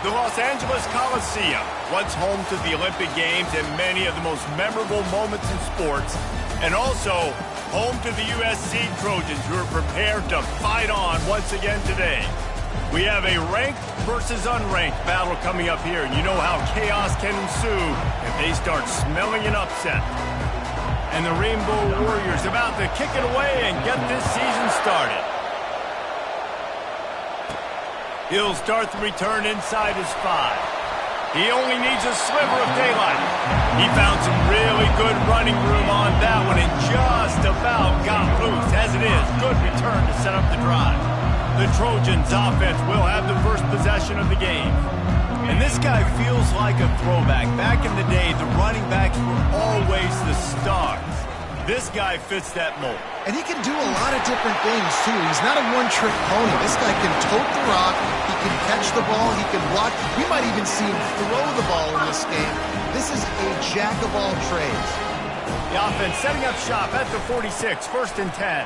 The Los Angeles Coliseum, once home to the Olympic Games and many of the most memorable moments in sports, and also home to the USC Trojans, who are prepared to fight on once again today. We have a ranked versus unranked battle coming up here, and you know how chaos can ensue if they start smelling an upset. And the Rainbow Warriors about to kick it away and get this season started. He'll start the return inside his 5. He only needs a sliver of daylight. He found some really good running room on that one and just about got loose. As it is, good return to set up the drive. The Trojans offense will have the first possession of the game. And this guy feels like a throwback. Back in the day, the running backs were always the stars. This guy fits that mold. And he can do a lot of different things, too. He's not a one-trick pony. This guy can tote the rock. He can catch the ball. He can block. We might even see him throw the ball in this game. This is a jack of all trades. The offense setting up shop at the 46, 1st and 10.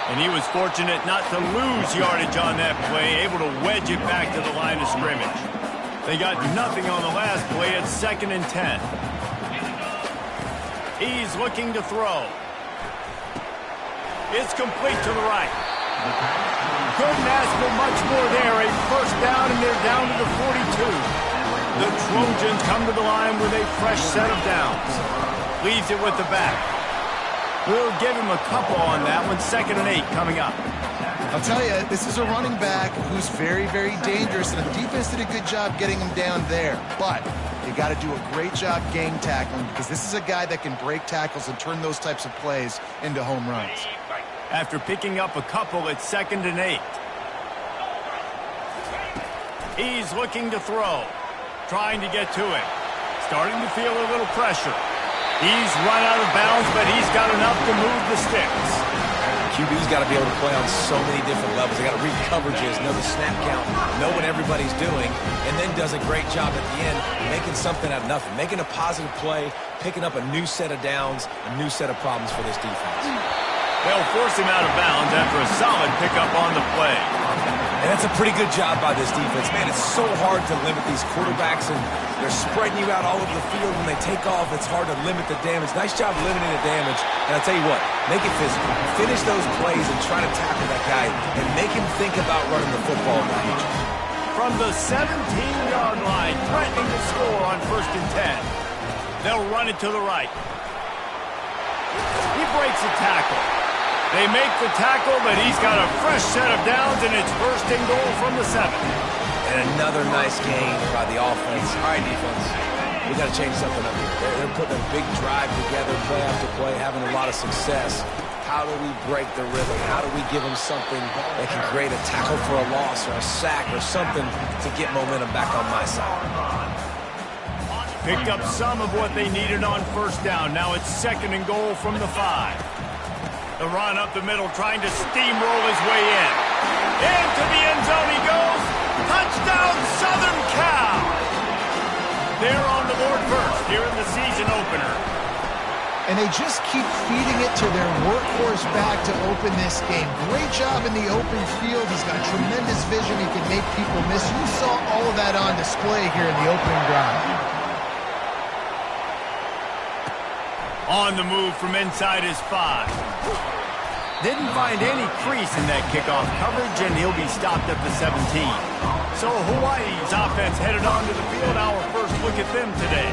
And he was fortunate not to lose yardage on that play, able to wedge it back to the line of scrimmage. They got nothing on the last play at 2nd and 10. He's looking to throw. It's complete to the right. Couldn't ask for much more there. A first down, and they're down to the 42. The Trojans come to the line with a fresh set of downs. Leaves it with the back. We'll give him a couple on that one. 2nd and 8 coming up. I'll tell you, this is a running back who's very, very dangerous, and the defense did a good job getting him down there. But you got to do a great job gang tackling, because this is a guy that can break tackles and turn those types of plays into home runs. After picking up a couple, it's 2nd and 8. He's looking to throw. Trying to get to him. Starting to feel a little pressure. He's run out of bounds, but he's got enough to move the sticks. QB's got to be able to play on so many different levels. They got to read coverages, know the snap count, know what everybody's doing, and then does a great job at the end making something out of nothing, making a positive play, picking up a new set of downs, a new set of problems for this defense. They'll force him out of bounds after a solid pickup on the play. And that's a pretty good job by this defense. Man, it's so hard to limit these quarterbacks, and they're spreading you out all over the field. When they take off, it's hard to limit the damage. Nice job limiting the damage. And I'll tell you what, make it physical. Finish those plays and try to tackle that guy and make him think about running the football in the future. From the 17-yard line, threatening to score on 1st and 10. They'll run it to the right. He breaks a tackle. They make the tackle, but he's got a fresh set of downs, and it's 1st and goal from the 7. And another nice gain by the offense. All right, defense, we got to change something up here. They're putting a big drive together, play after play, having a lot of success. How do we break the rhythm? How do we give them something that can create a tackle for a loss or a sack or something to get momentum back on my side? Picked up some of what they needed on 1st down. Now it's 2nd and goal from the 5. The run up the middle, trying to steamroll his way in. Into the end zone he goes. Touchdown, Southern Cal! They're on the board first here in the season opener. And they just keep feeding it to their workhorse back to open this game. Great job in the open field. He's got tremendous vision. He can make people miss. You saw all of that on display here in the opening drive. On the move from inside his 5. Didn't find any crease in that kickoff coverage, and he'll be stopped at the 17. So Hawaii's offense headed onto the field. Our first look at them today.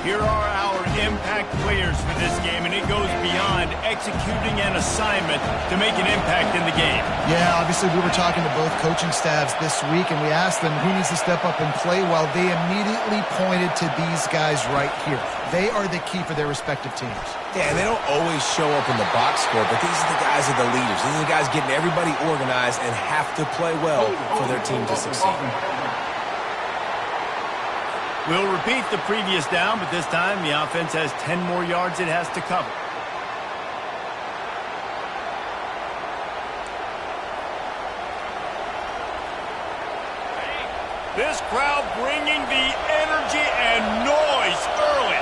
Here are our impact players for this game, and it goes beyond executing an assignment to make an impact in the game. Yeah, obviously we were talking to both coaching staffs this week, and we asked them who needs to step up and play well. They immediately pointed to these guys right here. They are the key for their respective teams. Yeah, and they don't always show up in the box score, but these are the guys that are the leaders. These are the guys getting everybody organized and have to play well for their team to succeed. We'll repeat the previous down, but this time the offense has 10 more yards it has to cover. This crowd bringing the energy and noise early.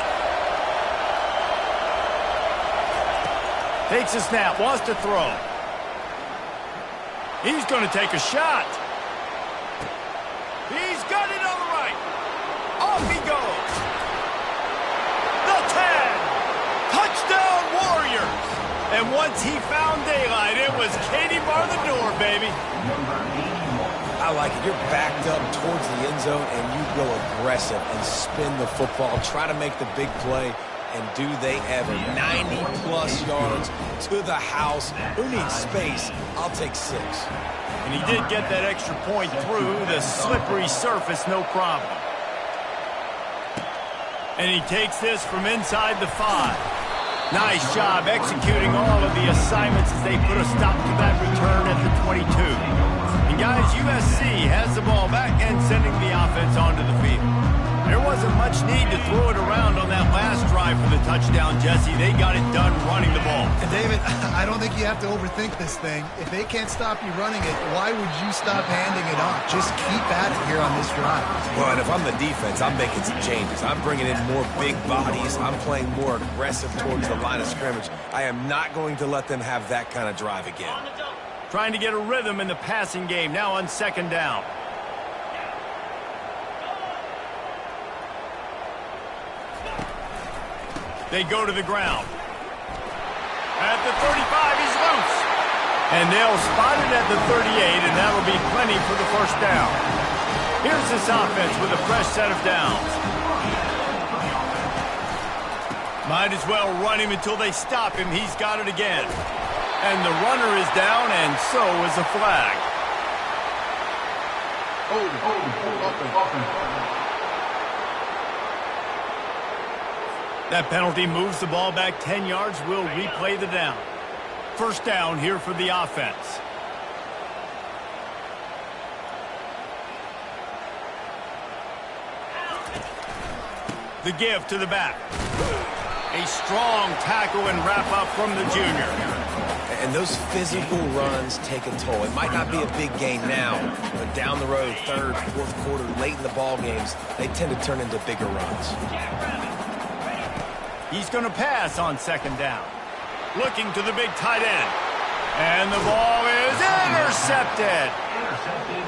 Takes a snap, wants to throw. He's going to take a shot. He's He's got it on the right. Off he goes. The 10. Touchdown, Warriors. And once he found daylight, it was Katie bar the door, baby. I like it. You're backed up towards the end zone, and you go aggressive and spin the football. Try to make the big play, and do they ever. 90-plus yards to the house. Who needs space? I'll take 6. And he did get that extra point through the slippery surface, no problem. And he takes this from inside the 5. Nice job executing all of the assignments as they put a stop to that return at the 22. And guys, USC has the ball back and sending the offense onto the field. There wasn't much need to throw it around on that last drive for the touchdown, Jesse. They got it done running the ball. And David, I don't think you have to overthink this thing. If they can't stop you running it, why would you stop handing it off? Just keep at it here on this drive. Well, and if I'm the defense, I'm making some changes. I'm bringing in more big bodies. I'm playing more aggressive towards the line of scrimmage. I am not going to let them have that kind of drive again. Trying to get a rhythm in the passing game now on 2nd down. They go to the ground. At the 35, he's loose. And they'll spot it at the 38, and that'll be plenty for the 1st down. Here's this offense with a fresh set of downs. Might as well run him until they stop him. He's got it again. And the runner is down, and so is a flag. That penalty moves the ball back 10 yards. We'll replay the down. 1st down here for the offense. The give to the back. A strong tackle and wrap up from the junior. And those physical runs take a toll. It might not be a big gain now, but down the road, 3rd, 4th quarter, late in the ball games, they tend to turn into bigger runs. He's going to pass on 2nd down. Looking to the big tight end. And the ball is intercepted.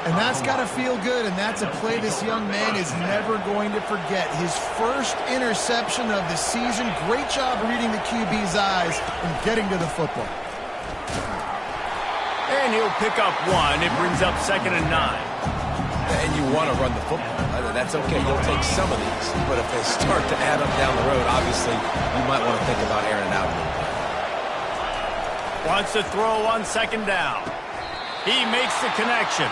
And that's got to feel good, and that's a play this young man is never going to forget. His first interception of the season. Great job reading the QB's eyes and getting to the football. And he'll pick up 1. It brings up 2nd and 9. And you want to run the football. That's okay. You'll take some of these. But if they start to add up down the road, obviously, you might want to think about airing it out. Wants to throw on 2nd down. He makes the connection.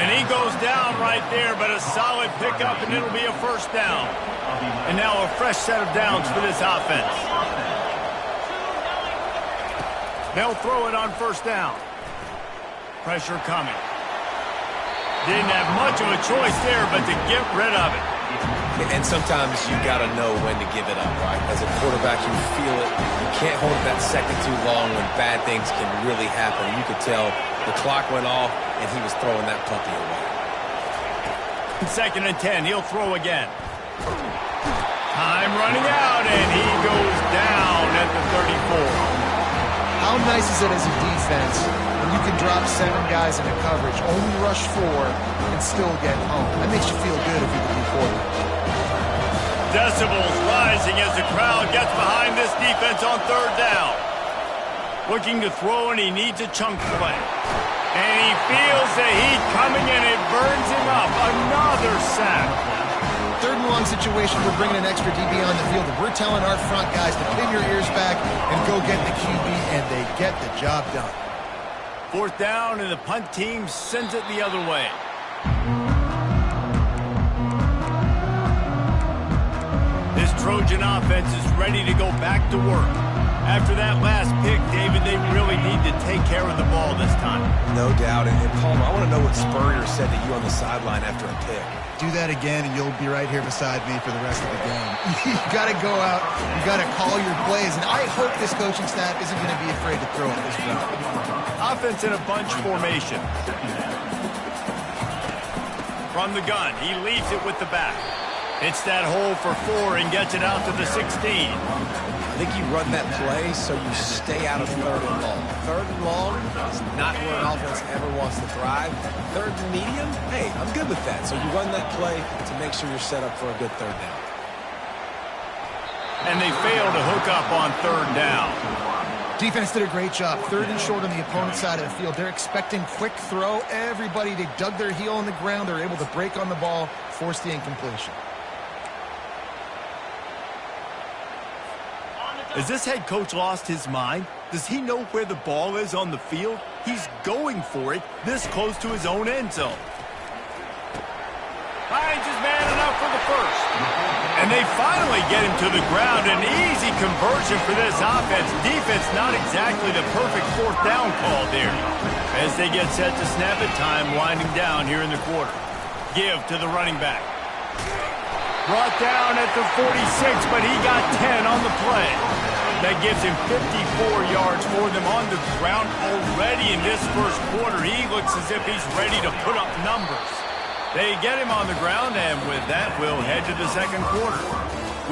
And he goes down right there, but a solid pickup, and it'll be a 1st down. And now a fresh set of downs for this offense. They'll throw it on 1st down. Pressure coming. Didn't have much of a choice there, but to get rid of it. And sometimes you got to know when to give it up, right? As a quarterback, you feel it. You can't hold it that second too long when bad things can really happen. You could tell the clock went off, and he was throwing that puppy away. 2nd and 10. He'll throw again. Time running out, and he goes down at the 34. How nice is it as a defense when you can drop 7 guys into coverage, only rush 4, and still get home? That makes you feel good if you can do 4. Decibels rising as the crowd gets behind this defense on 3rd down. Looking to throw, and he needs a chunk play. And he feels the heat coming, and it burns him up. Another sack. 3rd and long situation, we're bringing an extra DB on the field, and we're telling our front guys to pin your ears back and go get the QB, and they get the job done. 4th down, and the punt team sends it the other way. This Trojan offense is ready to go back to work. After that last pick, David, they really need to take care of the ball this time. No doubt. And Palmer, I want to know what Spurrier said to you on the sideline after a pick. Do that again, and you'll be right here beside me for the rest of the game. You got to go out. You got to call your plays, and I hope this coaching staff isn't going to be afraid to throw at this point. Offense in a bunch formation. From the gun, he leaves it with the back. Hits that hole for 4 and gets it out to the 16. think you run that play so you stay out of third and long. Third and long is not where an offense ever wants to thrive. Third and medium, hey, I'm good with that. So you run that play to make sure you're set up for a good third down. And they fail to hook up on third down. Defense did a great job. Third and short on the opponent's side of the field. They're expecting quick throw. Everybody, they dug their heel in the ground. They're able to break on the ball, force the incompletion. Has this head coach lost his mind? Does he know where the ball is on the field? He's going for it this close to his own end zone. Finds his man enough for the first. And they finally get him to the ground. An easy conversion for this offense. Defense not exactly the perfect fourth down call there. As they get set to snap it, time winding down here in the quarter. Give to the running back. Brought down at the 46, but he got 10 on the play. That gives him 54 yards for them on the ground already in this first quarter. He looks as if he's ready to put up numbers. They get him on the ground, and with that, we'll head to the second quarter.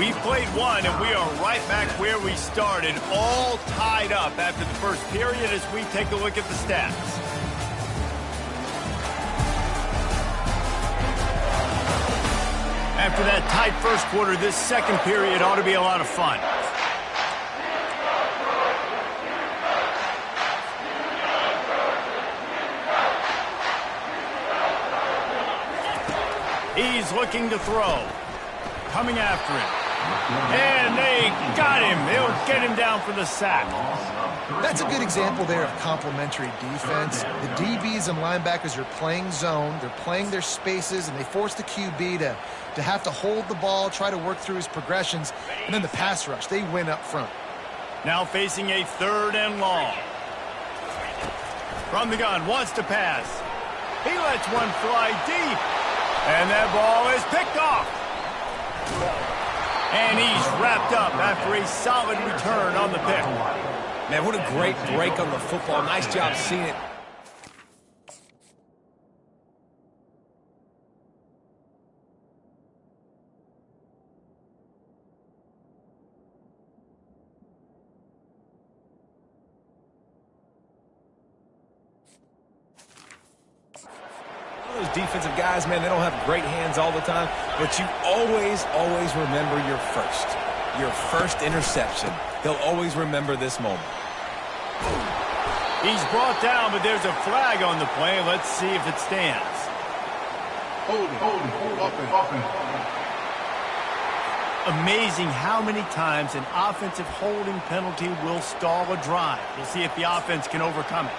We've played one, and we are right back where we started, all tied up after the first period as we take a look at the stats. After that tight first quarter, this second period ought to be a lot of fun. He's looking to throw. Coming after him. And they got him. They'll get him down for the sack. That's a good example there of complementary defense. The DBs and linebackers are playing zone. They're playing their spaces, and they force the QB to have to hold the ball, try to work through his progressions. And then the pass rush, they win up front. Now facing a third and long. From the gun, wants to pass. He lets one fly deep. And that ball is picked off. And he's wrapped up after a solid return on the pick. Man, what a great break on the football. Nice job seeing it. Those defensive guys, man, they don't have great hands all the time, but you always remember your first interception. He'll always remember this moment. He's brought down, but there's a flag on the play. Let's see if it stands. Hold up. Amazing how many times an offensive holding penalty will stall a drive. We'll see if the offense can overcome it.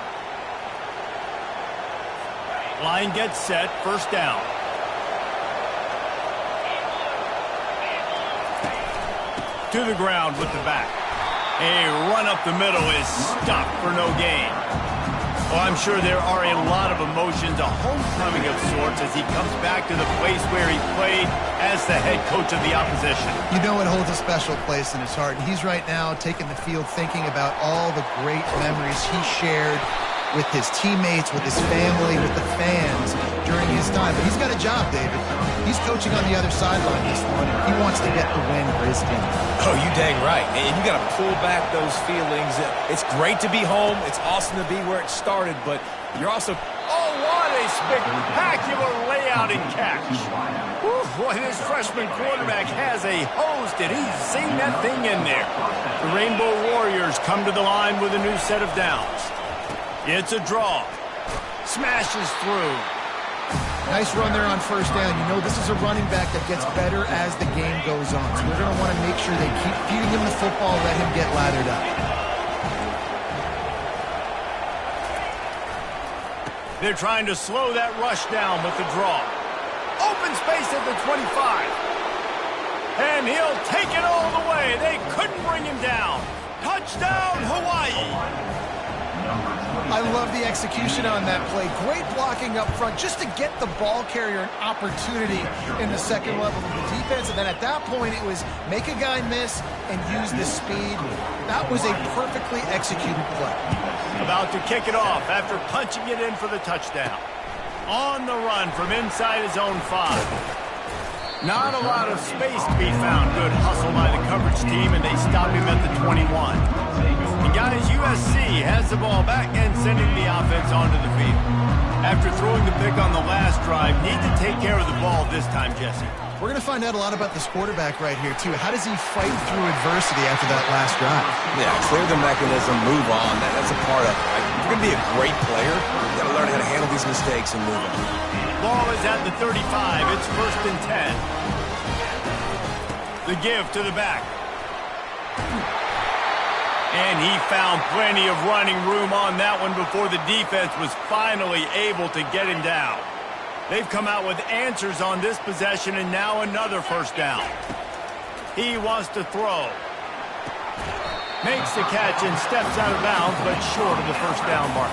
Line gets set, first down. To the ground with the back. A run up the middle is stopped for no gain. Well, I'm sure there are a lot of emotions, a homecoming of sorts as he comes back to the place where he played as the head coach of the opposition. You know it holds a special place in his heart, and he's right now taking the field thinking about all the great memories he shared with his teammates, with his family, with the fans during his time. But he's got a job, David. He's coaching on the other sideline this morning. He wants to get the win for his team. Oh, you dang right. And you got to pull back those feelings. It's great to be home. It's awesome to be where it started, but you're also... Oh, what a spectacular layout and catch. Whew, boy, this freshman quarterback has a hose. Did he sing that thing in there? The Rainbow Warriors come to the line with a new set of downs. It's a draw. Smashes through. Nice run there on first down. You know this is a running back that gets better as the game goes on. So they're going to want to make sure they keep feeding him the football, let him get lathered up. They're trying to slow that rush down with the draw. Open space at the 25. And he'll take it all the way. They couldn't bring him down. Touchdown, Hawaii. I love the execution on that play. Great blocking up front just to get the ball carrier an opportunity in the second level of the defense. And then at that point, it was make a guy miss and use the speed. That was a perfectly executed play. About to kick it off after punching it in for the touchdown. On the run from inside his own 5. Not a lot of space to be found. Good hustle by the coverage team, and they stop him at the 21. And guys, USC has the ball back and sending the offense onto the field. After throwing the pick on the last drive, need to take care of the ball this time, Jesse. We're going to find out a lot about this quarterback right here, too. How does he fight through adversity after that last drive? Yeah, clear the mechanism, move on. That's a part of it, right? If you're going to be a great player, you've got to learn how to handle these mistakes and move on. Ball is at the 35. It's 1st and 10. The give to the back. And he found plenty of running room on that one before the defense was finally able to get him down. They've come out with answers on this possession, and now another 1st down. He wants to throw. Makes the catch and steps out of bounds, but short of the 1st down mark.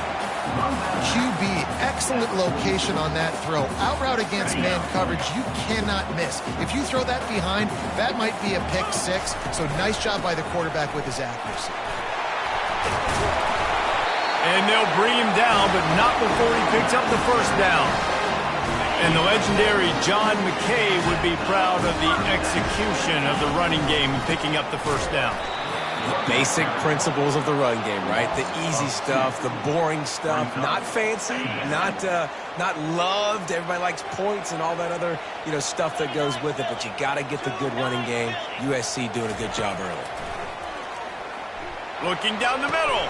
QB, excellent location on that throw. Out route against man coverage, you cannot miss. If you throw that behind, that might be a pick 6. So nice job by the quarterback with his accuracy. And they'll bring him down, but not before he picks up the 1st down. And the legendary John McKay would be proud of the execution of the running game and picking up the 1st down. Basic principles of the run game, right? The easy stuff, the boring stuff, not fancy, not loved. Everybody likes points and all that other, stuff that goes with it, but you got to get the good running game. USC doing a good job early. Looking down the middle.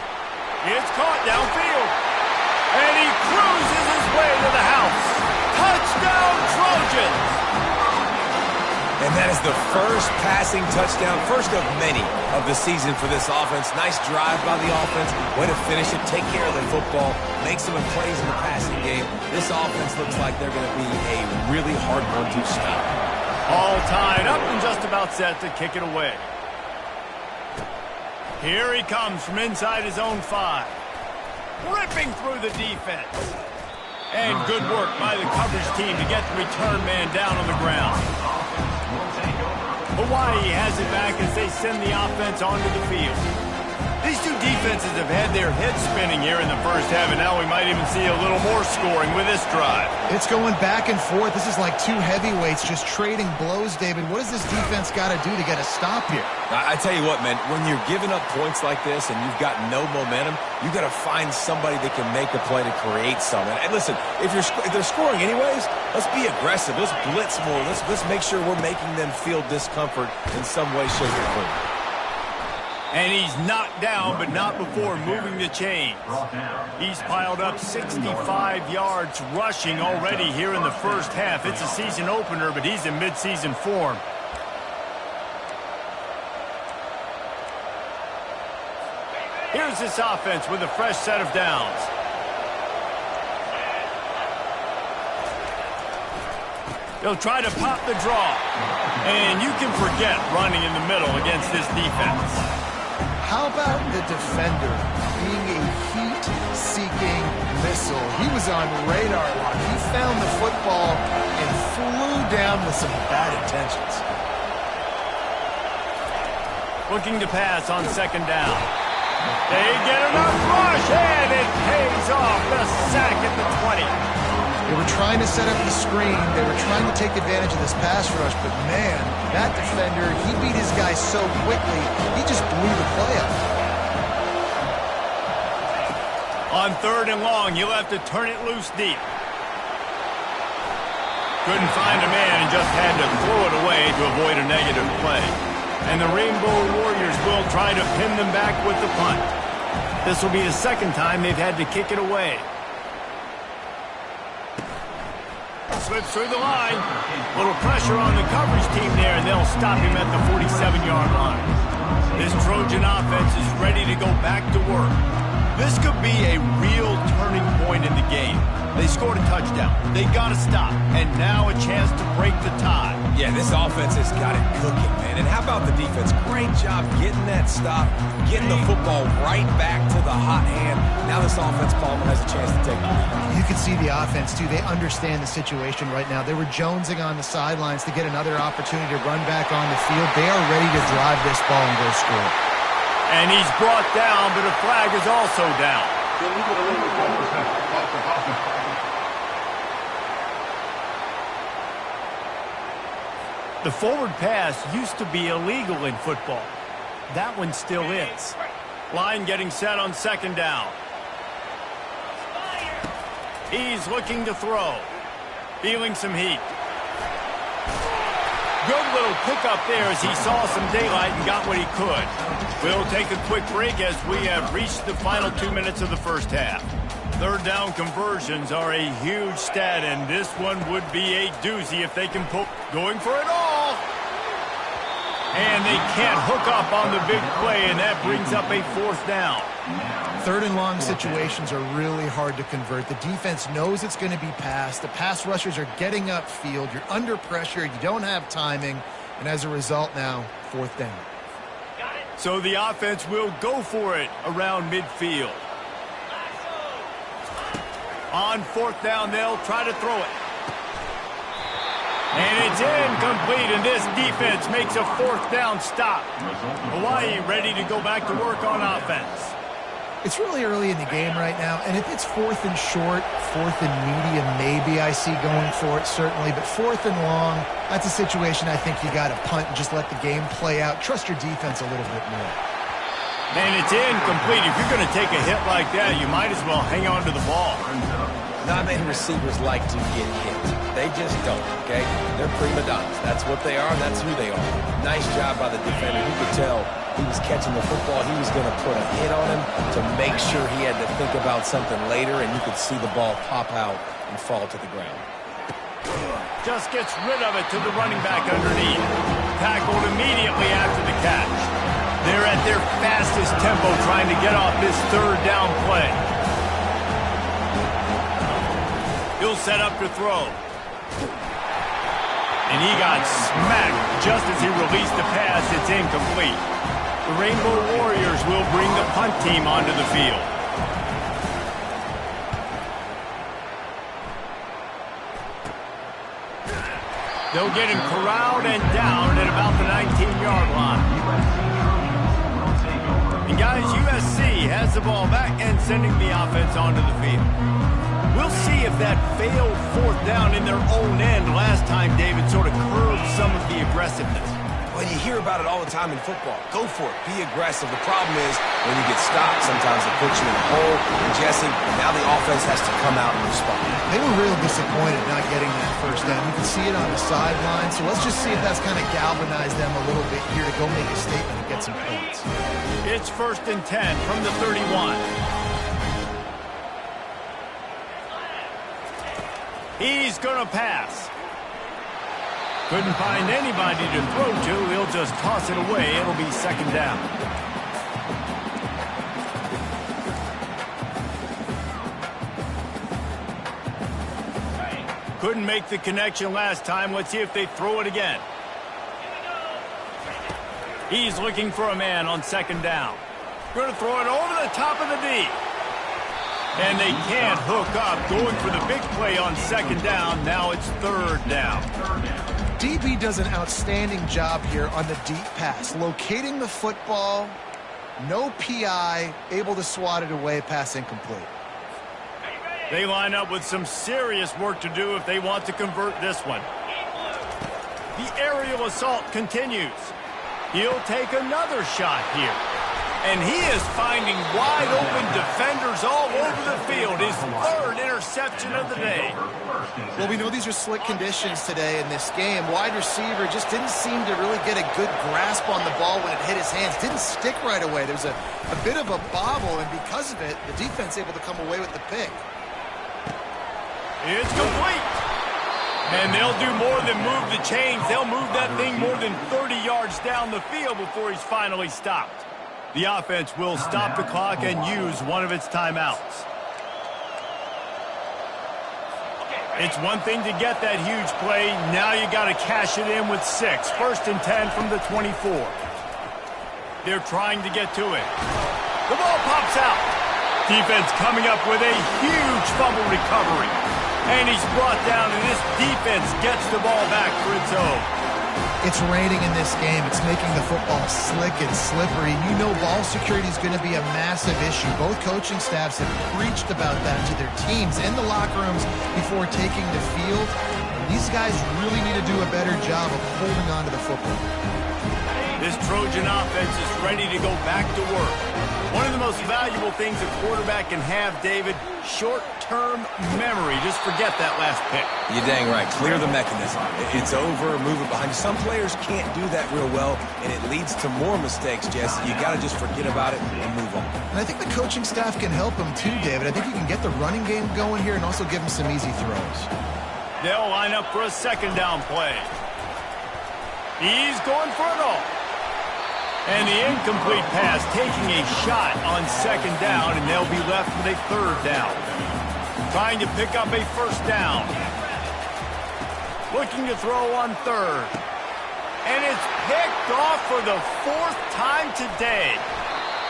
It's caught downfield. And he cruises his way to the house. Touchdown, Trojans! And that is the first passing touchdown, first of many of the season for this offense. Nice drive by the offense. Way to finish it, take care of the football, make some plays in the passing game. This offense looks like they're going to be a really hard one to stop. All tied up and just about set to kick it away. Here he comes from inside his own 5. Ripping through the defense. And good work by the coverage team to get the return man down on the ground. Hawaii has it back as they send the offense onto the field. These two defenses have had their heads spinning here in the 1st half, and now we might even see a little more scoring with this drive. It's going back and forth. This is like two heavyweights just trading blows, David. What does this defense got to do to get a stop here? I tell you what, man, when you're giving up points like this and you've got no momentum, you got to find somebody that can make a play to create something. And listen, if they're scoring anyways, let's be aggressive. Let's blitz more. Let's make sure we're making them feel discomfort in some way, shape, or form. And he's knocked down, but not before moving the chains. He's piled up 65 yards rushing already here in the 1st half. It's a season opener, but he's in midseason form. Here's this offense with a fresh set of downs. They'll try to pop the draw. And you can forget running in the middle against this defense. How about the defender being a heat-seeking missile? He was on radar lock. He found the football and flew down with some bad intentions. Looking to pass on 2nd down. They get enough rush, and it pays off. The sack at the 20. They were trying to set up the screen. They were trying to take advantage of this pass rush, but man, that defender, he beat his guy so quickly, he just blew the play up. On 3rd and long, you'll have to turn it loose deep. Couldn't find a man and just had to throw it away to avoid a negative play. And the Rainbow Warriors will try to pin them back with the punt. This will be the 2nd time they've had to kick it away. Slips through the line. Little pressure on the coverage team there, and they'll stop him at the 47-yard line. This Trojan offense is ready to go back to work. This could be a real turning point in the game. They scored a touchdown. They got to stop. And now a chance to break the tie. Yeah, this offense has got it cooking, man. And how about the defense? Great job getting that stop, getting the football right back to the hot hand. Now this offense, Palmer, has a chance to take the lead. You can see the offense, too. They understand the situation right now. They were jonesing on the sidelines to get another opportunity to run back on the field. They are ready to drive this ball and go score. And he's brought down, but a flag is also down. The forward pass used to be illegal in football. That one still is. Line getting set on second down. He's looking to throw. Feeling some heat. Good little pickup there as he saw some daylight and got what he could. We'll take a quick break as we have reached the final 2 minutes of the first half. Third down conversions are a huge stat, and this one would be a doozy if they can pull. Going for it all. And they can't hook up on the big play, and that brings up a fourth down. Third and long situations are really hard to convert. The defense knows it's going to be passed. The pass rushers are getting upfield. You're under pressure. You don't have timing. And as a result now, fourth down. So the offense will go for it around midfield. On fourth down, they'll try to throw it. And it's incomplete, and this defense makes a fourth down stop. Hawaii ready to go back to work on offense. It's really early in the game right now, and if it's fourth and short, fourth and medium, maybe I see going for it, certainly. But fourth and long, that's a situation I think you got to punt and just let the game play out. Trust your defense a little bit more. And it's incomplete. If you're going to take a hit like that, you might as well hang on to the ball. Not many receivers like to get hit. They just don't, okay? They're prima donnas. That's what they are. That's who they are. Nice job by the defender. You could tell he was catching the football. He was going to put a hit on him to make sure he had to think about something later, and you could see the ball pop out and fall to the ground. Just gets rid of it to the running back underneath. Tackled immediately after the catch. They're at their fastest tempo trying to get off this third down play. He'll set up to throw. And he got smacked just as he released the pass. It's incomplete. The Rainbow Warriors will bring the punt team onto the field. They'll get him corralled and down at about the 19-yard line. And guys, USC has the ball back and sending the offense onto the field. We'll see if that failed fourth down in their own end last time, David, sort of curbed some of the aggressiveness. Well, you hear about it all the time in football. Go for it. Be aggressive. The problem is when you get stopped, sometimes it puts you in a hole. And Jesse, now the offense has to come out and respond. They were real disappointed not getting that first down. You can see it on the sideline. So let's just see if that's kind of galvanized them a little bit here to go make a statement and get some points. It's 1st and 10 from the 31. He's going to pass. Couldn't find anybody to throw to. He'll just toss it away. It'll be second down. Couldn't make the connection last time. Let's see if they throw it again. He's looking for a man on second down. Going to throw it over the top of the D. And they can't hook up. Going for the big play on second down. Now it's third down. DB does an outstanding job here on the deep pass. Locating the football, no PI, able to swat it away, pass incomplete. They line up with some serious work to do if they want to convert this one. The aerial assault continues. He'll take another shot here. And he is finding wide-open defenders all over the field. His third interception of the day. Well, we know these are slick conditions today in this game. Wide receiver just didn't seem to really get a good grasp on the ball when it hit his hands. Didn't stick right away. There's a bit of a bobble, and because of it, the defense able to come away with the pick. It's complete. And they'll do more than move the chains. They'll move that thing more than 30 yards down the field before he's finally stopped. The offense will stop the clock and use one of its timeouts. It's one thing to get that huge play. Now you got to cash it in with 6. 1st and 10 from the 24. They're trying to get to it. The ball pops out. Defense coming up with a huge fumble recovery. And he's brought down, and this defense gets the ball back for its own. It's raining in this game. It's making the football slick and slippery. You know ball security is going to be a massive issue. Both coaching staffs have preached about that to their teams in the locker rooms before taking the field. These guys really need to do a better job of holding on to the football. This Trojan offense is ready to go back to work. One of the most valuable things a quarterback can have, David, short-term memory. Just forget that last pick. You're dang right. Clear the mechanism. It's over, move it behind you. Some players can't do that real well, and it leads to more mistakes, Jesse. You got to just forget about it and move on. And I think the coaching staff can help him too, David. I think you can get the running game going here and also give him some easy throws. They'll line up for a second down play. He's going for it all. And the incomplete pass taking a shot on second down, and they'll be left with a third down. Trying to pick up a first down. Looking to throw on third. And it's picked off for the fourth time today.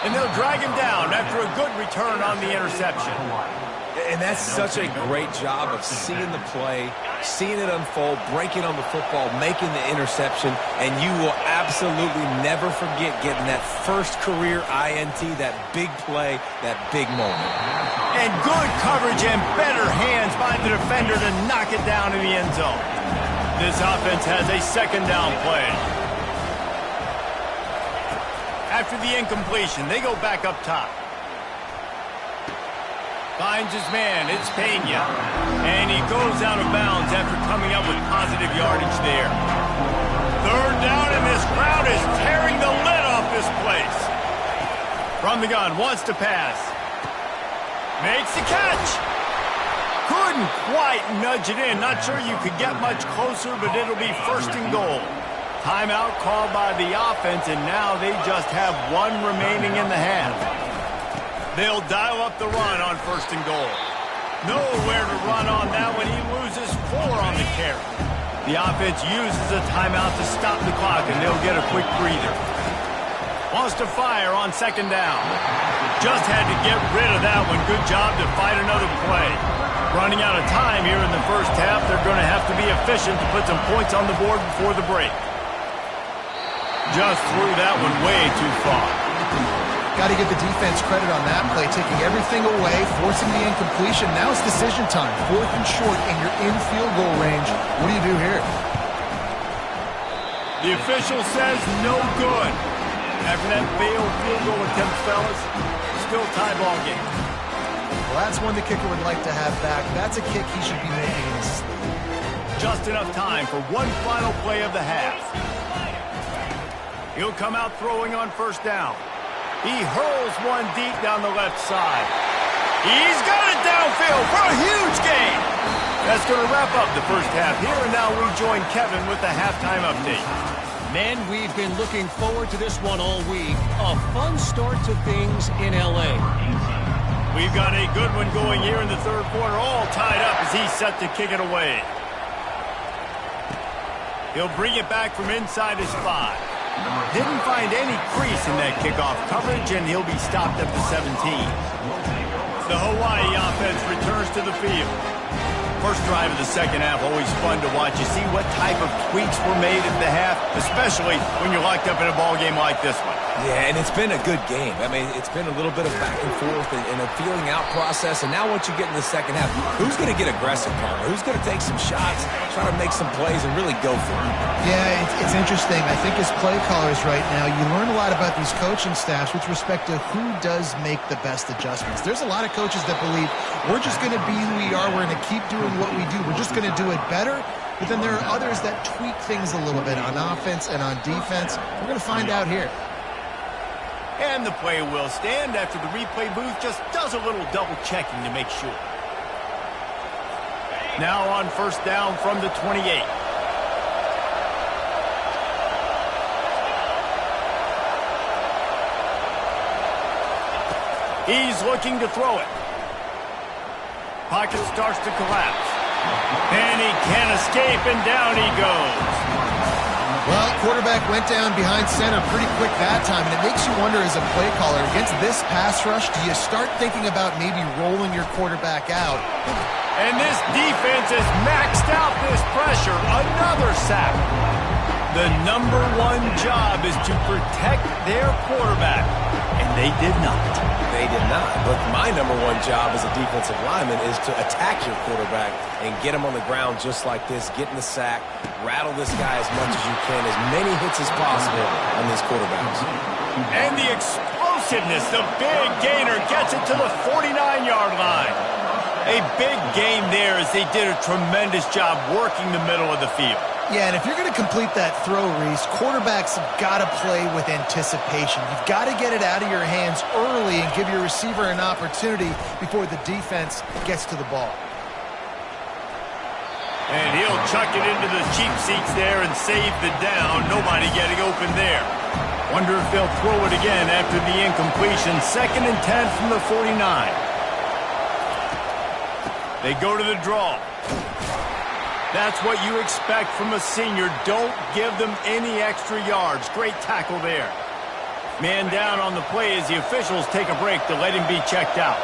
And they'll drag him down after a good return on the interception. And that's such a great job of seeing the play, seeing it unfold, breaking on the football, making the interception, and you will absolutely never forget getting that first career INT, that big play, that big moment. And good coverage and better hands by the defender to knock it down in the end zone. This offense has a second down play. After the incompletion, they go back up top. Finds his man, it's Pena. And he goes out of bounds after coming up with positive yardage there. Third down, and this crowd is tearing the lid off this place. From the gun, wants to pass. Makes the catch. Couldn't quite nudge it in. Not sure you could get much closer, but it'll be first and goal. Timeout called by the offense, and now they just have one remaining in the half. They'll dial up the run on first and goal. Nowhere to run on that one. He loses 4 on the carry. The offense uses a timeout to stop the clock, and they'll get a quick breather. Wants to fire on second down. Just had to get rid of that one. Good job to fight another play. Running out of time here in the first half. They're going to have to be efficient to put some points on the board before the break. Just threw that one way too far. Got to give the defense credit on that play, taking everything away, forcing the incompletion. Now it's decision time. 4th and short, and you're in field goal range. What do you do here? The official says no good. After that failed field goal attempt, fellas, still tie ball game. Well, that's one the kicker would like to have back. That's a kick he should be making in his sleep. Just enough time for one final play of the half. He'll come out throwing on first down. He hurls one deep down the left side. He's got it downfield for a huge gain. That's going to wrap up the first half here, and now we join Kevin with the halftime update. Men, we've been looking forward to this one all week. A fun start to things in L.A. We've got a good one going here in the third quarter, all tied up as he's set to kick it away. He'll bring it back from inside his 5. Didn't find any crease in that kickoff coverage, and he'll be stopped at the 17. The Hawaii offense returns to the field. First drive of the second half, always fun to watch. You see what type of tweaks were made at the half, especially when you're locked up in a ball game like this one. Yeah, and it's been a good game. I mean, it's been a little bit of back and forth and a feeling out process. And now once you get in the second half, who's going to get aggressive, Carter? Who's going to take some shots, try to make some plays, and really go for it? Yeah, it's interesting. I think as play callers right now, you learn a lot about these coaching staffs with respect to who does make the best adjustments. There's a lot of coaches that believe we're just going to be who we are. We're going to keep doing what we do. We're just going to do it better. But then there are others that tweak things a little bit on offense and on defense. We're going to find out here. And the play will stand after the replay booth just does a little double checking to make sure. Now on first down from the 28. He's looking to throw it. Pocket starts to collapse. And he can't escape, and down he goes. Well, quarterback went down behind center pretty quick that time, and it makes you wonder as a play caller, against this pass rush, do you start thinking about maybe rolling your quarterback out? And this defense has maxed out this pressure. Another sack. The #1 job is to protect their quarterback, and they did not. They did not. But my #1 job as a defensive lineman is to attack your quarterback and get him on the ground just like this, get in the sack, rattle this guy as much as you can, as many hits as possible on these quarterbacks. And the explosiveness, the big gainer gets it to the 49-yard line. A big gain there as they did a tremendous job working the middle of the field. Yeah, and if you're going to complete that throw, Reese, quarterbacks have got to play with anticipation. You've got to get it out of your hands early and give your receiver an opportunity before the defense gets to the ball. And he'll chuck it into the cheap seats there and save the down. Nobody getting open there. Wonder if they'll throw it again after the incompletion. 2nd and 10 from the 49. They go to the draw. That's what you expect from a senior. Don't give them any extra yards. Great tackle there. Man down on the play as the officials take a break to let him be checked out.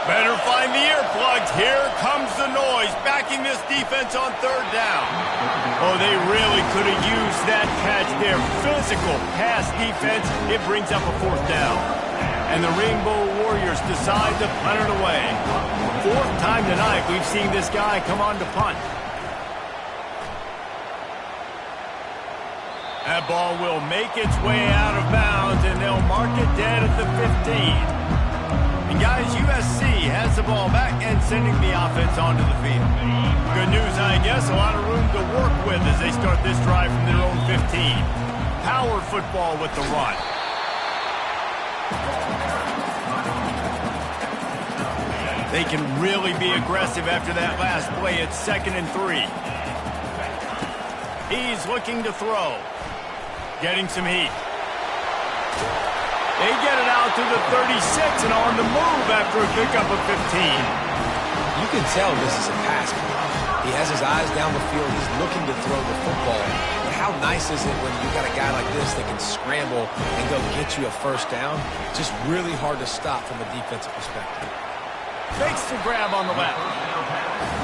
Better find the earplugs. Here comes the noise, backing this defense on 3rd down. Oh, they really could have used that catch there. Physical pass defense. It brings up a 4th down. And the Rainbow Warriors decide to punt it away. 4th time tonight we've seen this guy come on to punt. That ball will make its way out of bounds, and they'll mark it dead at the 15. And guys, USC has the ball back and sending the offense onto the field. Good news, I guess, a lot of room to work with as they start this drive from their own 15. Power football with the run. They can really be aggressive after that last play. It's 2nd and 3. He's looking to throw. Getting some heat. They get it out to the 36 and on the move after a pickup of 15. You can tell this is a pass play. He has his eyes down the field. He's looking to throw the football. But how nice is it when you got a guy like this that can scramble and go get you a 1st down? Just really hard to stop from a defensive perspective. Fakes the grab on the left.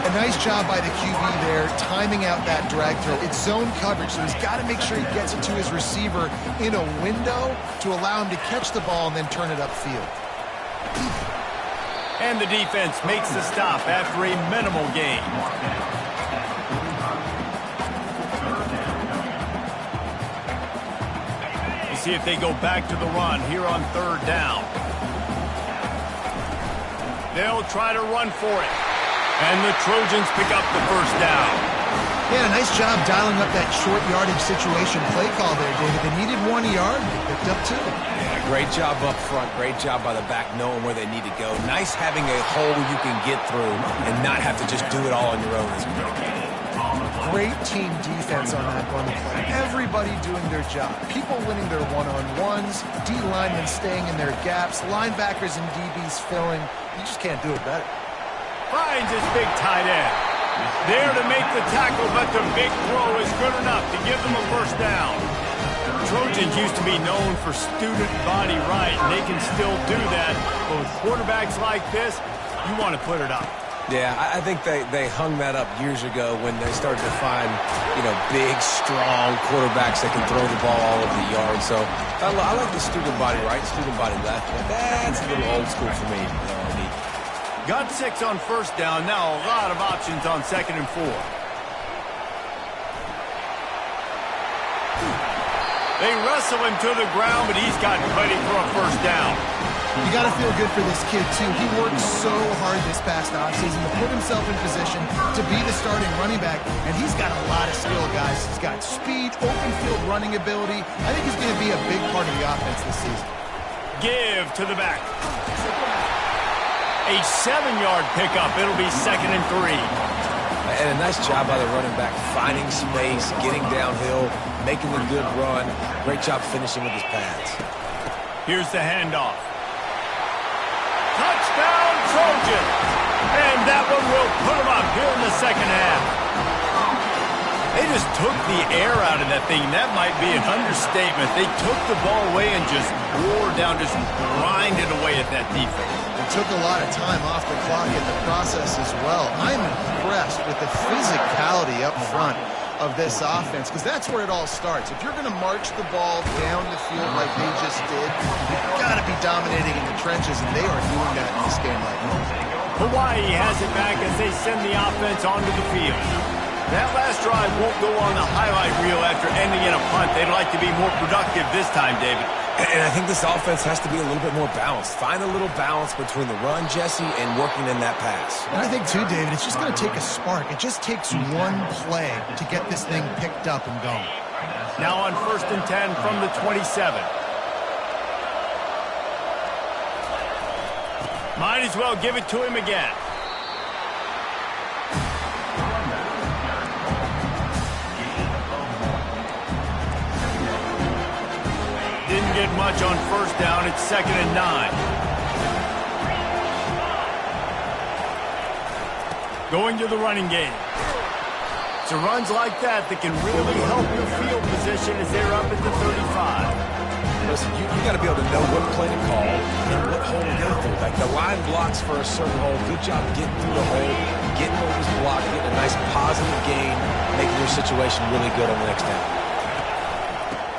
A nice job by the QB there, timing out that drag throw. It's zone coverage, so he's got to make sure he gets it to his receiver in a window to allow him to catch the ball and then turn it upfield. And the defense makes the stop after a minimal gain. We'll see if they go back to the run here on 3rd down. They'll try to run for it. And the Trojans pick up the 1st down. Yeah, nice job dialing up that short yardage situation play call there, David. They needed 1 yard. They picked up 2. Yeah, great job up front. Great job by the back knowing where they need to go. Nice having a hole you can get through and not have to just do it all on your own as a Great team defense on that run play. Everybody doing their job. People winning their one-on-ones, D linemen staying in their gaps, linebackers and DBs filling. You just can't do it better. Finds his big tight end. There to make the tackle, but the big throw is good enough to give them a 1st down. Trojans used to be known for student body right, and they can still do that. But with quarterbacks like this, you want to put it up. Yeah, I think they hung that up years ago when they started to find, big, strong quarterbacks that can throw the ball all over the yard. So I like the student body right, student body left. But that's a little old school for me. Got 6 on 1st down. Now a lot of options on 2nd and 4. They wrestle him to the ground, but he's got plenty for a 1st down. You got to feel good for this kid, too. He worked so hard this past offseason to put himself in position to be the starting running back, and he's got a lot of skill, guys. He's got speed, open field running ability. I think he's going to be a big part of the offense this season. Give to the back. A 7-yard pickup. It'll be 2nd and 3. And a nice job by the running back, finding space, getting downhill, making a good run. Great job finishing with his pads. Here's the handoff. Touchdown, Trojans! And that one will put them up here in the 2nd half. They just took the air out of that thing. That might be an understatement. They took the ball away and just wore down, just grinded away at that defense. Took a lot of time off the clock in the process as well. I'm impressed with the physicality up front. of this offense, because that's where it all starts. If you're going to march the ball down the field like they just did, you've got to be dominating in the trenches, and they are doing that in this game right now. Hawaii has it back as they send the offense onto the field. That last drive won't go on the highlight reel after ending in a punt. They'd like to be more productive this time, David. And I think this offense has to be a little bit more balanced. Find a little balance between the run, Jesse, and working in that pass. And I think, too, David, it's just going to take a spark. It just takes one play to get this thing picked up and going. Now on 1st and 10 from the 27. Might as well give it to him again. Didn't get much on 1st down. It's 2nd and 9. Going to the running game. It's runs like that can really help your field position as they're up at the 35. Listen, you got to be able to know what play to call and what hole to go through. Like the line blocks for a certain hole. Good job getting through the hole, getting what was blocked, getting a nice positive gain, making your situation really good on the next down.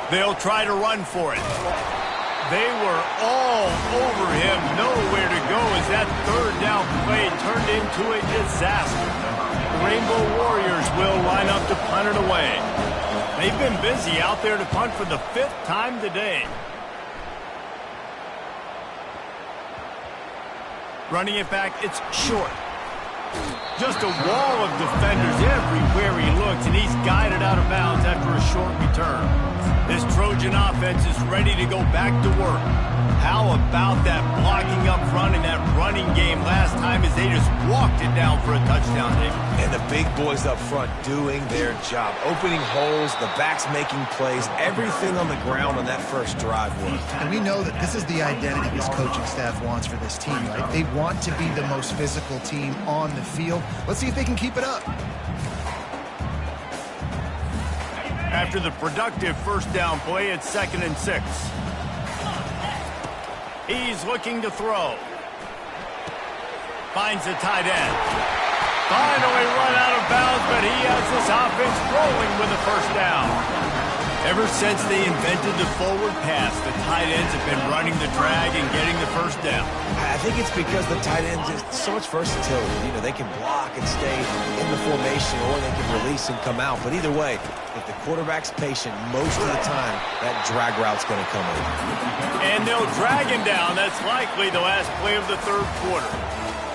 They'll try to run for it. They were all over him, nowhere to go as that 3rd down play turned into a disaster. The Rainbow Warriors will line up to punt it away. They've been busy out there to punt for the 5th time today. Running it back, it's short. Just a wall of defenders everywhere he looks, and he's guided out of bounds after a short return. This Trojan offense is ready to go back to work. How about that blocking up front and that running game last time as they just walked it down for a touchdown, David? And the big boys up front doing their job. Opening holes, the backs making plays, everything on the ground on that first drive worked. And we know that this is the identity this coaching staff wants for this team, right? They want to be the most physical team on the field. Let's see if they can keep it up. After the productive 1st down play, it's 2nd and 6. He's looking to throw. Finds the tight end. Finally run out of bounds, but he has this offense rolling with a 1st down. Ever since they invented the forward pass, the tight ends have been running the drag and getting the 1st down. I think it's because the tight ends is so much versatility. You know, they can block and stay in the formation, or they can release and come out. But either way, if the quarterback's patient, most of the time, that drag route's going to come in. And they'll drag him down. That's likely the last play of the 3rd quarter.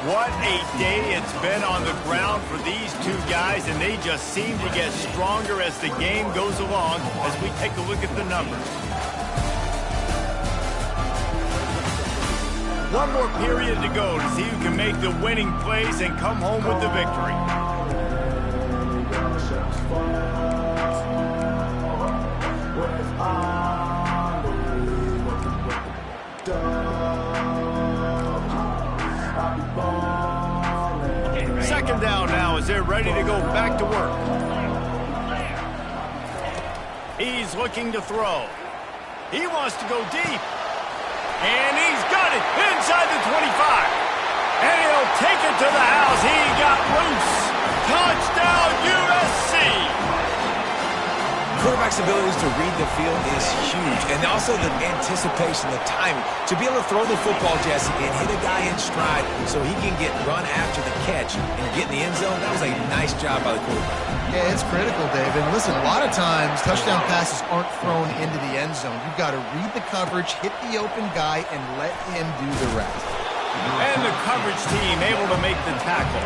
What a day it's been on the ground for these two guys, and they just seem to get stronger as the game goes along as we take a look at the numbers. One more period to go to see who can make the winning plays and come home with the victory. Second down now as they're ready to go back to work. He's looking to throw. He wants to go deep. And he's got it inside the 25. And he'll take it to the house. He got loose. Touchdown, USC. Quarterback's abilities to read the field is huge. And also the anticipation, the timing. To be able to throw the football, Jesse, and hit a guy in stride so he can get run after the catch and get in the end zone, that was a nice job by the quarterback. Yeah, it's critical, David. Listen, a lot of times touchdown passes aren't thrown into the end zone. You've got to read the coverage, hit the open guy, and let him do the rest. And the coverage team able to make the tackle.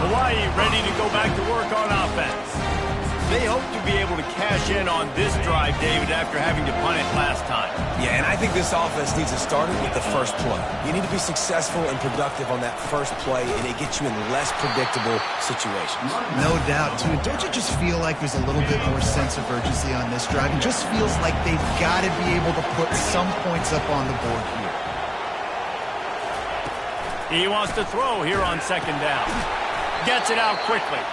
Hawaii ready to go back to work on offense. They hope to be able to cash in on this drive, David, after having to punt it last time. Yeah, and I think this offense needs to start with the first play. You need to be successful and productive on that first play, and it gets you in less predictable situations. No doubt, too. Don't you just feel like there's a little bit more sense of urgency on this drive? It just feels like they've got to be able to put some points up on the board here. He wants to throw here on 2nd down. Gets it out quickly.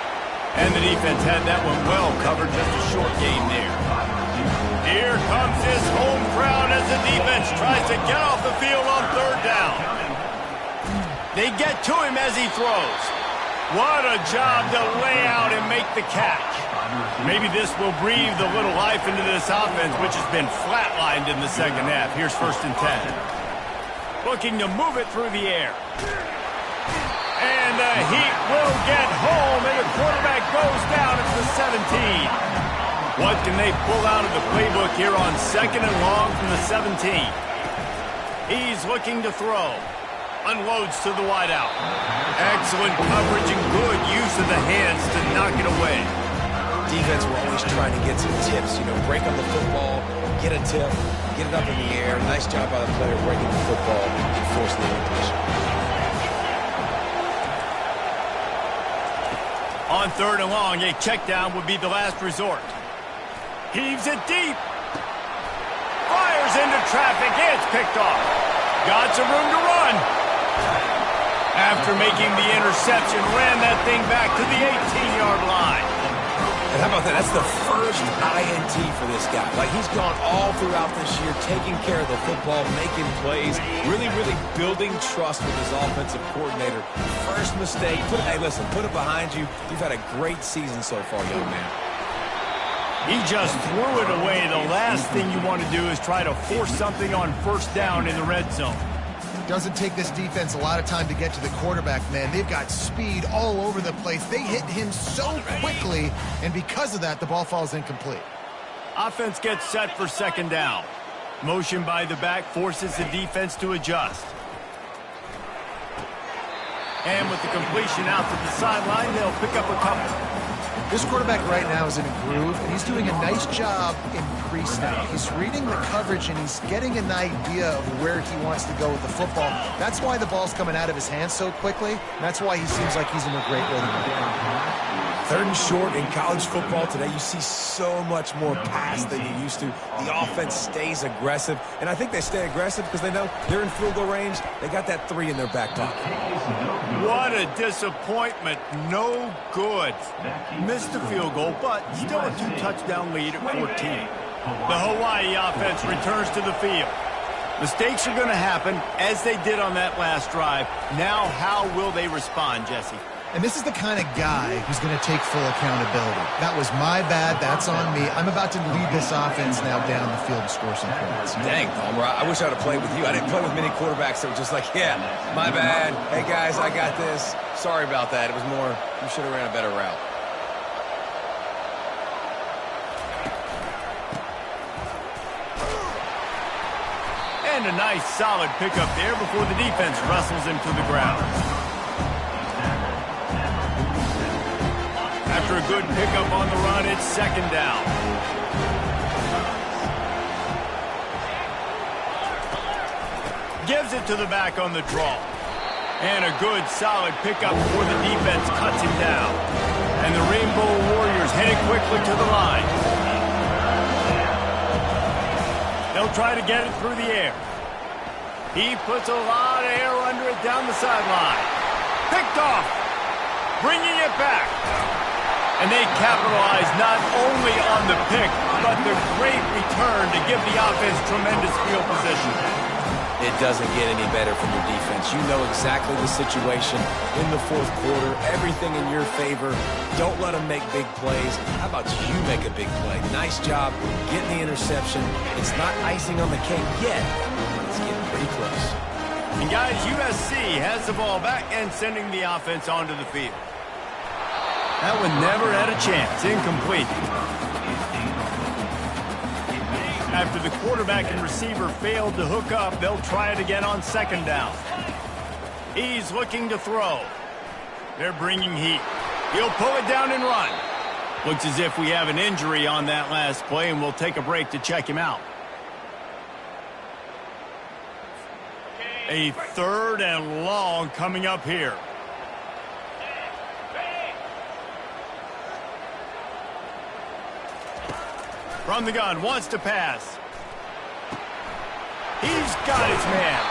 And the defense had that one well covered, just a short gain there. Here comes his home crowd as the defense tries to get off the field on 3rd down. They get to him as he throws. What a job to lay out and make the catch. Maybe this will breathe a little life into this offense, which has been flatlined in the second half. Here's 1st and 10. Looking to move it through the air. And the Heat will get home, and the quarterback goes down at the 17. What can they pull out of the playbook here on 2nd and long from the 17? He's looking to throw. Unloads to the wideout. Excellent coverage and good use of the hands to knock it away. Defense were always trying to get some tips, break on the football, get a tip, get it up in the air. Nice job by the player breaking the football and forcing the incompletion. On 3rd and long, a check down would be the last resort. Heaves it deep. Fires into traffic. It's picked off. Got some room to run. After making the interception, ran that thing back to the 18-yard line. And how about that? That's the first INT for this guy. Like, he's gone all throughout this year, taking care of the football, making plays, really, really building trust with his offensive coordinator. First mistake. Hey, listen, put it behind you. You've had a great season so far, young man. He just threw it away. The last thing you want to do is try to force something on 1st down in the red zone. Doesn't take this defense a lot of time to get to the quarterback, man. They've got speed all over the place. They hit him so quickly, and because of that, the ball falls incomplete. Offense gets set for 2nd down. Motion by the back forces the defense to adjust. And with the completion out to the sideline, they'll pick up a couple. This quarterback right now is in a groove, and he's doing a nice job in pre-snap. He's reading the coverage, and he's getting an idea of where he wants to go with the football. That's why the ball's coming out of his hands so quickly, and that's why he seems like he's in a great rhythm. 3rd and short in college football today, you see so much more pass than you used to. The offense stays aggressive, and I think they stay aggressive because they know they're in field goal range. They got that 3 in their back pocket. What a disappointment. No good. Missed the field goal, but still a 2-touchdown lead at 14. The Hawaii offense returns to the field. Mistakes are going to happen, as they did on that last drive. Now, how will they respond, Jesse? And this is the kind of guy who's going to take full accountability. That was my bad. That's on me. I'm about to lead this offense now down the field and score some points. Dang, Palmer, I wish I would have played with you. I didn't play with many quarterbacks that were just like, yeah, my bad. Hey, guys, I got this. Sorry about that. It was more, you should have ran a better route. And a nice, solid pickup there before the defense wrestles him to the ground. After a good pickup on the run, it's 2nd down. Gives it to the back on the draw. And a good, solid pickup before the defense cuts him down. And the Rainbow Warriors headed quickly to the line. They'll try to get it through the air. He puts a lot of air under it down the sideline. Picked off. Bringing it back. And they capitalize not only on the pick, but the great return to give the offense tremendous field position. It doesn't get any better from your defense. You know exactly the situation in the 4th quarter. Everything in your favor. Don't let them make big plays. How about you make a big play? Nice job getting the interception. It's not icing on the cake yet, but it's getting pretty close. And guys, USC has the ball back and sending the offense onto the field. That one never had a chance. Incomplete. After the quarterback and receiver failed to hook up, they'll try it again on 2nd down. He's looking to throw. They're bringing heat. He'll pull it down and run. Looks as if we have an injury on that last play, and we'll take a break to check him out. A 3rd and long coming up here. From the gun, wants to pass. He's got his man.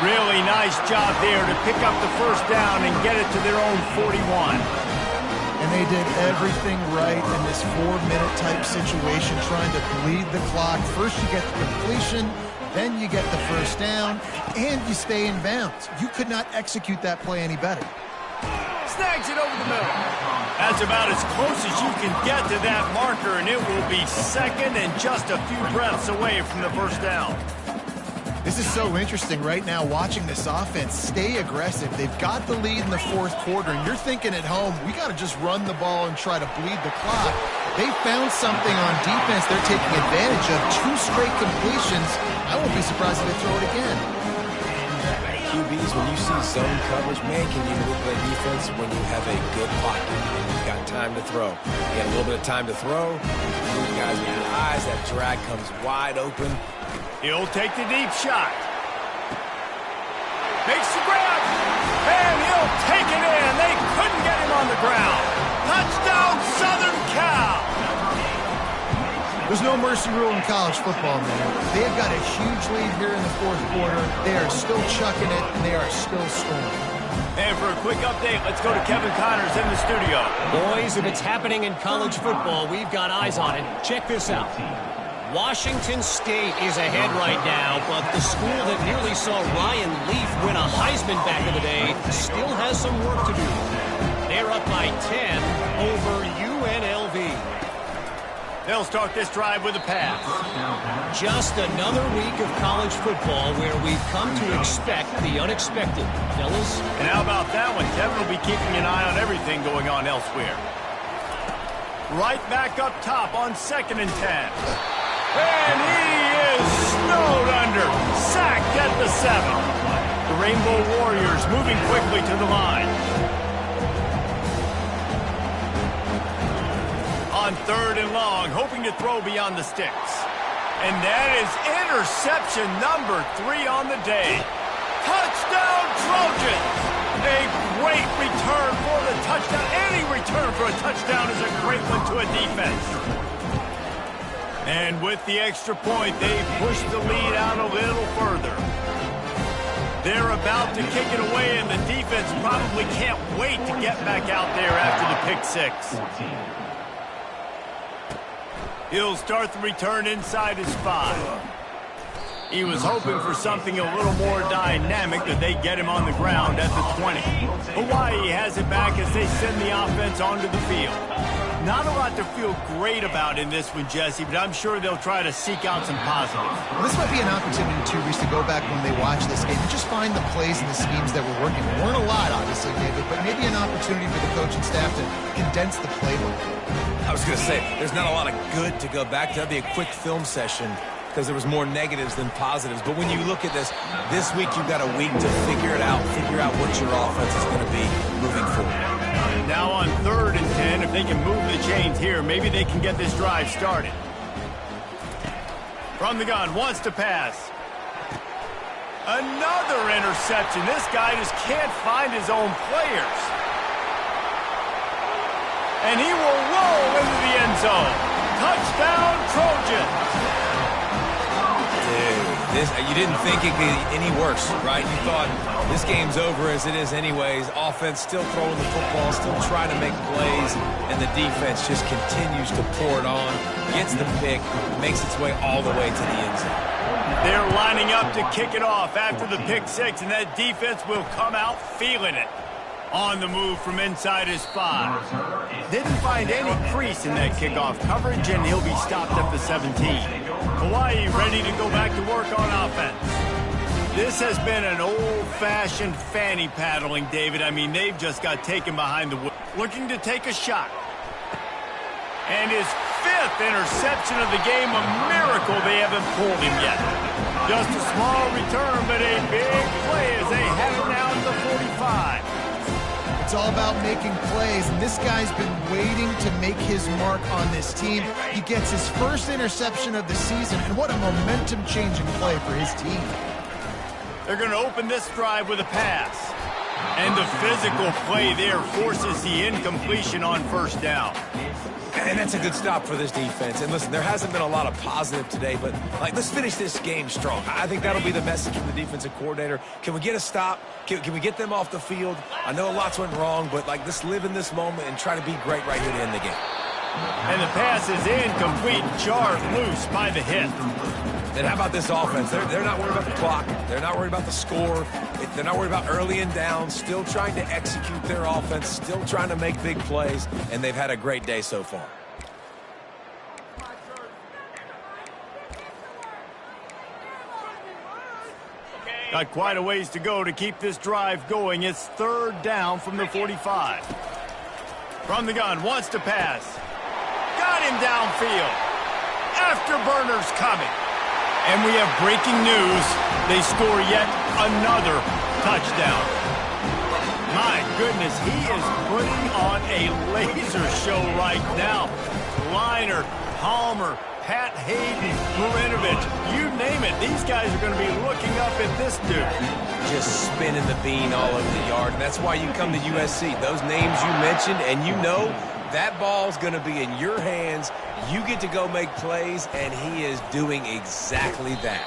Really nice job there to pick up the 1st down and get it to their own 41. And they did everything right in this 4-minute type situation, trying to bleed the clock. First you get the completion, then you get the 1st down, and you stay in bounds. You could not execute that play any better. snags it over the middle. That's about as close as you can get to that marker, and it will be second and just a few breaths away from the first down. This is so interesting right now watching this offense stay aggressive. They've got the lead in the fourth quarter, and you're thinking at home, we got to just run the ball and try to bleed the clock. They found something on defense they're taking advantage of. 2 straight completions. I won't be surprised if they throw it again. QBs, when you see zone coverage, man, can you manipulate defense when you have a good pocket and you've got time to throw. You got a little bit of time to throw. Move guys with your eyes. That drag comes wide open. He'll take the deep shot. Makes the grab. And he'll take it in. They couldn't get him on the ground. Touchdown, Southern Cal. There's no mercy rule in college football, man. They've got a huge lead here in the fourth quarter. They are still chucking it, and they are still scoring. And for a quick update, let's go to Kevin Connors in the studio. Boys, if it's happening in college football, we've got eyes on it. Check this out. Washington State is ahead right now, but the school that nearly saw Ryan Leaf win a Heisman back in the day still has some work to do. They're up by 10 over UNLV. They'll start this drive with a pass. Just another week of college football where we've come to expect the unexpected. Fellas? And how about that one? Kevin will be keeping an eye on everything going on elsewhere. Right back up top on 2nd and 10. And he is snowed under. Sacked at the 7. The Rainbow Warriors moving quickly to the line. On 3rd and long, hoping to throw beyond the sticks. And that is interception number 3 on the day. Touchdown, Trojans! A great return for the touchdown. Any return for a touchdown is a great one to a defense. And with the extra point, they push the lead out a little further. They're about to kick it away, and the defense probably can't wait to get back out there after the pick 6. He'll start the return inside his 5. He was hoping for something a little more dynamic, but they get him on the ground at the 20. Hawaii has it back as they send the offense onto the field. Not a lot to feel great about in this one, Jesse, but I'm sure they'll try to seek out some positives. Well, this might be an opportunity, too, Reese, to go back when they watch this game and just find the plays and the schemes that were working. There weren't a lot, obviously, David, but maybe an opportunity for the coaching staff to condense the playbook. I was going to say, there's not a lot of good to go back to. That'd be a quick film session because there was more negatives than positives. But when you look at this week you've got a week to figure it out, figure out what your offense is going to be moving forward. Now on 3rd and 10, if they can move the chains here, maybe they can get this drive started. From the gun, wants to pass. Another interception. This guy just can't find his own players. And he will roll into the end zone. Touchdown, Trojans. Dude, you didn't think it could be any worse, right? You thought this game's over as it is anyways. Offense still throwing the football, still trying to make plays, and the defense just continues to pour it on, gets the pick, makes its way all the way to the end zone. They're lining up to kick it off after the pick 6, and that defense will come out feeling it. On the move from inside his 5. Didn't find any crease in that kickoff coverage, and he'll be stopped at the 17. Hawaii ready to go back to work on offense. This has been an old-fashioned fanny paddling, David. I mean, they've just got taken behind the wheel. Looking to take a shot. And his 5th interception of the game, a miracle they haven't pulled him yet. Just a small return, but a big play as they have it now at the 45. It's all about making plays, and this guy's been waiting to make his mark on this team. He gets his first interception of the season, and what a momentum-changing play for his team. They're going to open this drive with a pass. And the physical play there forces the incompletion on 1st down. And that's a good stop for this defense. And listen, there hasn't been a lot of positive today, but let's finish this game strong. I think that'll be the message from the defensive coordinator. Can we get a stop? Can we get them off the field? I know lots went wrong, but let's live in this moment and try to be great right here to end the game. And the pass is incomplete, jarred loose by the hit. And how about this offense? They're not worried about the clock. They're not worried about the score. They're not worried about early and down. Still trying to execute their offense. Still trying to make big plays. And they've had a great day so far. Got quite a ways to go to keep this drive going. It's 3rd down from the 45. From the gun, wants to pass. Got him downfield. Afterburner's coming. And we have breaking news. They score yet another touchdown. My goodness, he is putting on a laser show right now. Leinart, Palmer, Pat Hayden, Marinovich, you name it. These guys are going to be looking up at this dude. Just spinning the bean all over the yard. And that's why you come to USC. Those names you mentioned, and you know that ball's going to be in your hands. You get to go make plays, and he is doing exactly that.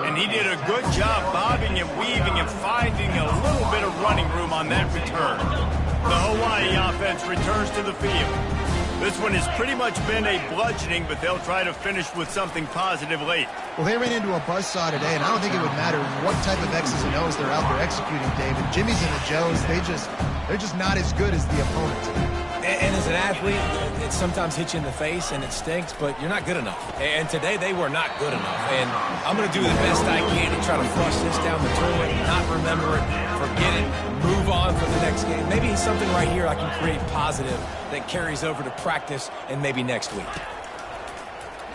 And he did a good job bobbing and weaving and finding a little bit of running room on that return. The Hawaii offense returns to the field. This one has pretty much been a bludgeoning, but they'll try to finish with something positive late. Well, they ran into a buzzsaw today, and I don't think it would matter what type of X's and O's they're out there executing, David. Jimmy's and the Joes, they're just not as good as the opponent today. And as an athlete, it sometimes hits you in the face and it stinks, but you're not good enough. And today they were not good enough. And I'm going to do the best I can to try to flush this down the toilet, not remember it, forget it, move on for the next game. Maybe something right here I can create positive that carries over to practice and maybe next week.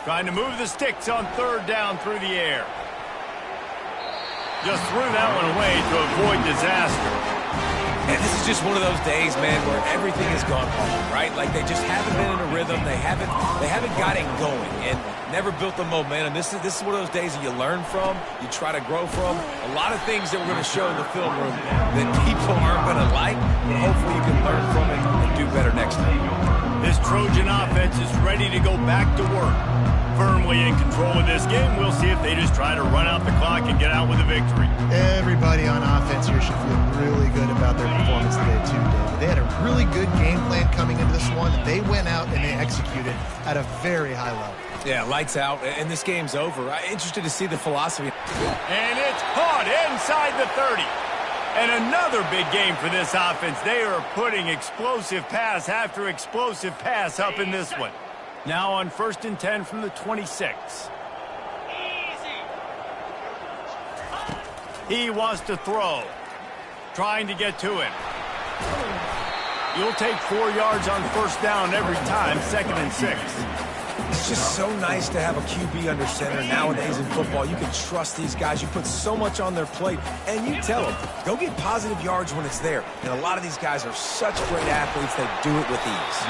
Trying to move the sticks on 3rd down through the air. Just threw that one away to avoid disaster. And this is just one of those days, man, where everything has gone wrong, right? Like they just haven't been in a rhythm. They haven't got it going and never built the momentum. This is one of those days that you learn from, you try to grow from. A lot of things that we're going to show in the film room that people aren't going to like, but hopefully you can learn from it and do better next time. This Trojan offense is ready to go back to work. Firmly in control of this game. We'll see if they just try to run out the clock and get out with a victory. Everybody on offense here should feel really good about their performance today, too, David. They had a really good game plan coming into this one. They went out and they executed at a very high level. Yeah, lights out, and this game's over. I'm interested to see the philosophy. And it's caught inside the 30. And another big game for this offense. They are putting explosive pass after explosive pass up in this one. Now on 1st and 10 from the 26. He wants to throw. Trying to get to him. You'll take 4 yards on 1st down every time, 2nd and 6. It's just so nice to have a QB under center nowadays in football. You can trust these guys. You put so much on their plate, and you tell them, go get positive yards when it's there. And a lot of these guys are such great athletes, they do it with ease.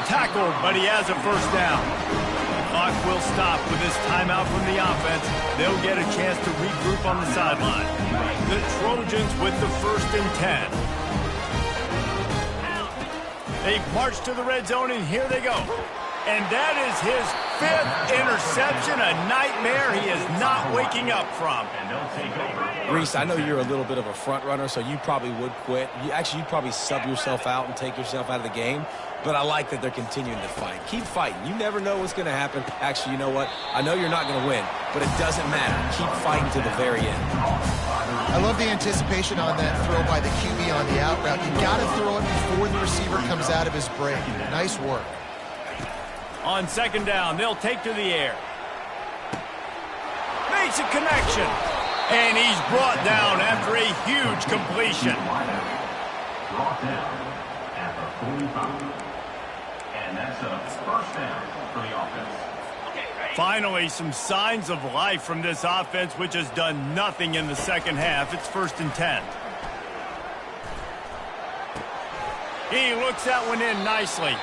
Tackled, but he has a 1st down. The clock will stop with this timeout from the offense. They'll get a chance to regroup on the sideline. The Trojans with the 1st and 10. They march to the red zone, and here they go. And that is his 5th interception, a nightmare he is not waking up from. Reese, I know you're a little bit of a front runner, so you probably would quit. You'd probably sub yourself out and take yourself out of the game. But I like that they're continuing to fight. Keep fighting. You never know what's going to happen. Actually, you know what? I know you're not going to win, but it doesn't matter. Keep fighting to the very end. I love the anticipation on that throw by the QB on the out route. You got to throw it before the receiver comes out of his break. Nice work. On 2nd down, they'll take to the air. Makes a connection. And he's brought down after a huge completion. Brought down at the 45. And that's a 1st down for the offense. Finally, some signs of life from this offense, which has done nothing in the 2nd half. It's 1st and 10. He looks that one in nicely.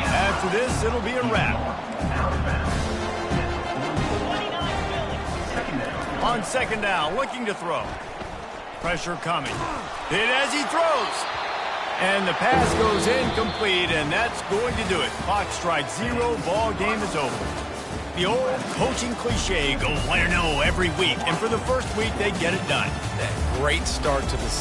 After this, it'll be a wrap. On 2nd down, looking to throw. Pressure coming. Hit as he throws. And the pass goes incomplete, and that's going to do it. Clock strikes 0, ball game is over. The old coaching cliche, go 1-0 every week. And for the first week, they get it done. Great start to the season.